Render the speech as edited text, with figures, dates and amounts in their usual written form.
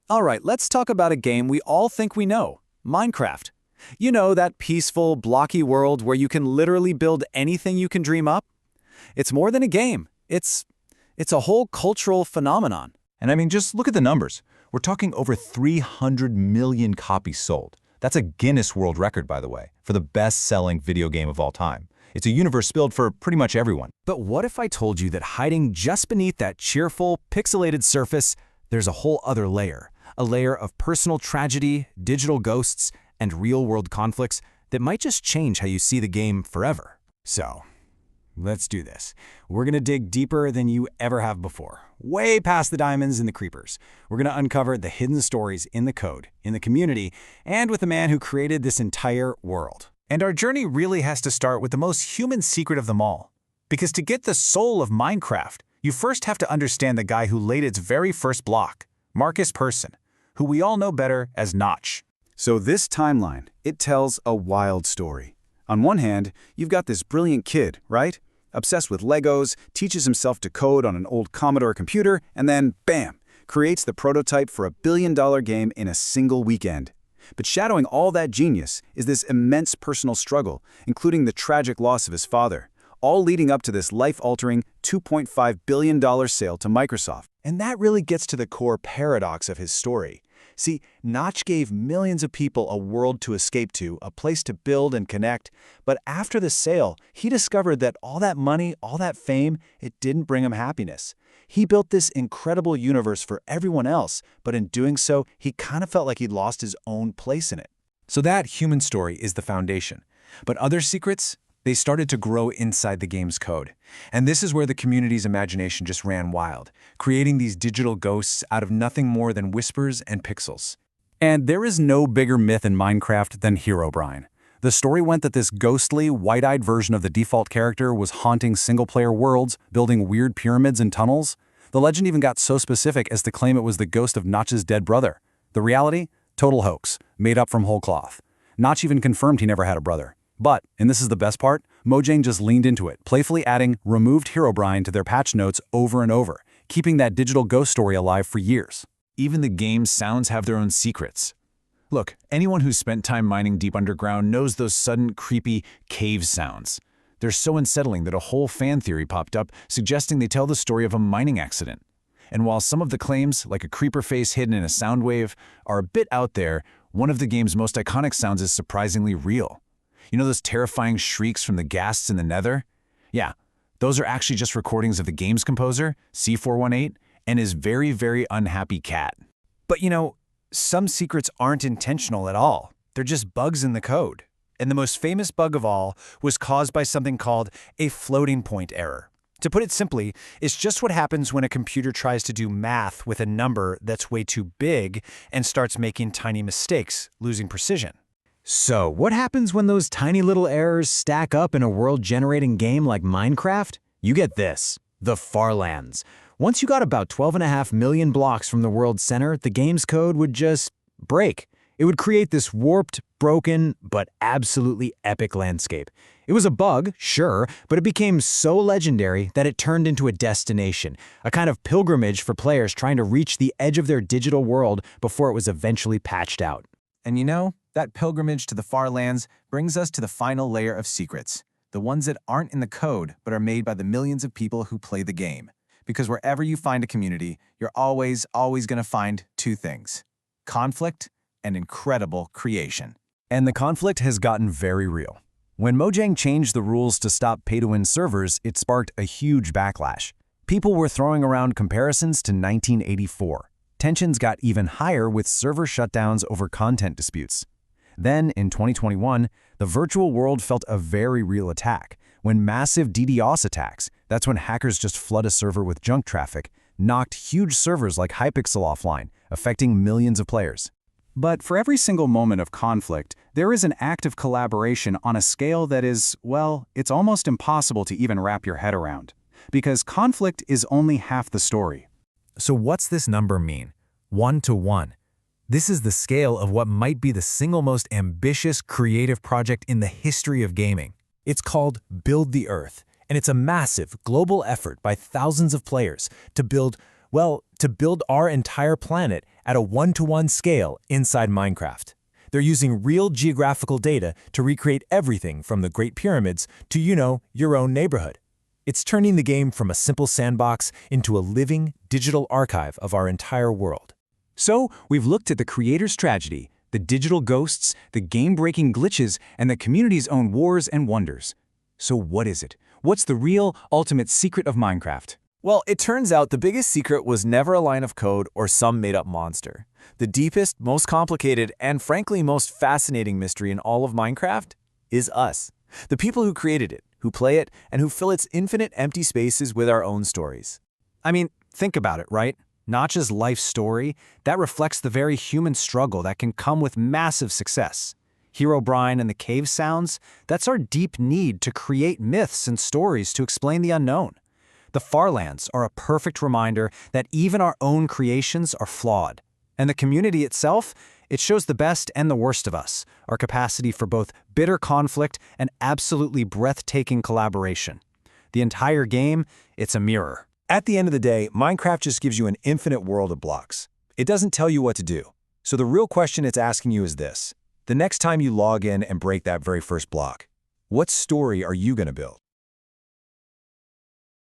All right, let's talk about a game we all think we know, Minecraft. You know, that peaceful, blocky world where you can literally build anything you can dream up? It's more than a game. It's a whole cultural phenomenon. And I mean, just look at the numbers. We're talking over 300 million copies sold. That's a Guinness World Record, by the way, for the best-selling video game of all time. It's a universe built for pretty much everyone. But what if I told you that hiding just beneath that cheerful, pixelated surface, there's a whole other layer? A layer of personal tragedy, digital ghosts, and real-world conflicts that might just change how you see the game forever. So, let's do this. We're gonna dig deeper than you ever have before, way past the diamonds and the creepers. We're gonna uncover the hidden stories in the code, in the community, and with the man who created this entire world. And our journey really has to start with the most human secret of them all. Because to get the soul of Minecraft, you first have to understand the guy who laid its very first block, Markus Persson, who we all know better as Notch. So this timeline, it tells a wild story. On one hand, you've got this brilliant kid, right? Obsessed with Legos, teaches himself to code on an old Commodore computer, and then, bam, creates the prototype for a billion-dollar game in a single weekend. But shadowing all that genius is this immense personal struggle, including the tragic loss of his father, all leading up to this life-altering $2.5 billion sale to Microsoft. And that really gets to the core paradox of his story. See, Notch gave millions of people a world to escape to, a place to build and connect, but after the sale, he discovered that all that money, all that fame, it didn't bring him happiness. He built this incredible universe for everyone else, but in doing so, he kind of felt like he'd lost his own place in it. So that human story is the foundation. But other secrets? They started to grow inside the game's code. And this is where the community's imagination just ran wild, creating these digital ghosts out of nothing more than whispers and pixels. And there is no bigger myth in Minecraft than Herobrine. The story went that this ghostly, wide-eyed version of the default character was haunting single-player worlds, building weird pyramids and tunnels. The legend even got so specific as to claim it was the ghost of Notch's dead brother. The reality? Total hoax, made up from whole cloth. Notch even confirmed he never had a brother. But, and this is the best part, Mojang just leaned into it, playfully adding removed Herobrine to their patch notes over and over, keeping that digital ghost story alive for years. Even the game's sounds have their own secrets. Look, anyone who's spent time mining deep underground knows those sudden, creepy cave sounds. They're so unsettling that a whole fan theory popped up suggesting they tell the story of a mining accident. And while some of the claims, like a creeper face hidden in a sound wave, are a bit out there, one of the game's most iconic sounds is surprisingly real. You know those terrifying shrieks from the ghasts in the nether? Yeah, those are actually just recordings of the game's composer, C418, and his very, very unhappy cat. But you know, some secrets aren't intentional at all. They're just bugs in the code. And the most famous bug of all was caused by something called a floating point error. To put it simply, it's just what happens when a computer tries to do math with a number that's way too big and starts making tiny mistakes, losing precision. So, what happens when those tiny little errors stack up in a world-generating game like Minecraft? You get this, the Farlands. Once you got about 12.5 million blocks from the world's center, the game's code would just break. It would create this warped, broken, but absolutely epic landscape. It was a bug, sure, but it became so legendary that it turned into a destination, a kind of pilgrimage for players trying to reach the edge of their digital world before it was eventually patched out. And you know, that pilgrimage to the far lands brings us to the final layer of secrets, the ones that aren't in the code but are made by the millions of people who play the game. Because wherever you find a community, you're always going to find two things: conflict and incredible creation. And the conflict has gotten very real. When Mojang changed the rules to stop pay-to-win servers, it sparked a huge backlash. People were throwing around comparisons to 1984. Tensions got even higher with server shutdowns over content disputes. Then, in 2021, the virtual world felt a very real attack, when massive DDoS attacks, that's when hackers just flood a server with junk traffic, knocked huge servers like Hypixel offline, affecting millions of players. But for every single moment of conflict, there is an act of collaboration on a scale that is, well, it's almost impossible to even wrap your head around. Because conflict is only half the story. So what's this number mean? 1 to 1. This is the scale of what might be the single most ambitious creative project in the history of gaming. It's called Build the Earth, and it's a massive global effort by thousands of players to build our entire planet at a one-to-one scale inside Minecraft. They're using real geographical data to recreate everything from the Great Pyramids to, your own neighborhood. It's turning the game from a simple sandbox into a living, digital archive of our entire world. So, we've looked at the creator's tragedy, the digital ghosts, the game-breaking glitches, and the community's own wars and wonders. So what is it? What's the real, ultimate secret of Minecraft? Well, it turns out the biggest secret was never a line of code or some made-up monster. The deepest, most complicated, and frankly most fascinating mystery in all of Minecraft is us. The people who created it, who play it, and who fill its infinite empty spaces with our own stories. I mean, think about it, right? Notch's life story, that reflects the very human struggle that can come with massive success. Herobrine and the cave sounds, that's our deep need to create myths and stories to explain the unknown. The Farlands are a perfect reminder that even our own creations are flawed. And the community itself, it shows the best and the worst of us, our capacity for both bitter conflict and absolutely breathtaking collaboration. The entire game, it's a mirror. At the end of the day, Minecraft just gives you an infinite world of blocks. It doesn't tell you what to do. So the real question it's asking you is this. The next time you log in and break that very first block, what story are you going to build?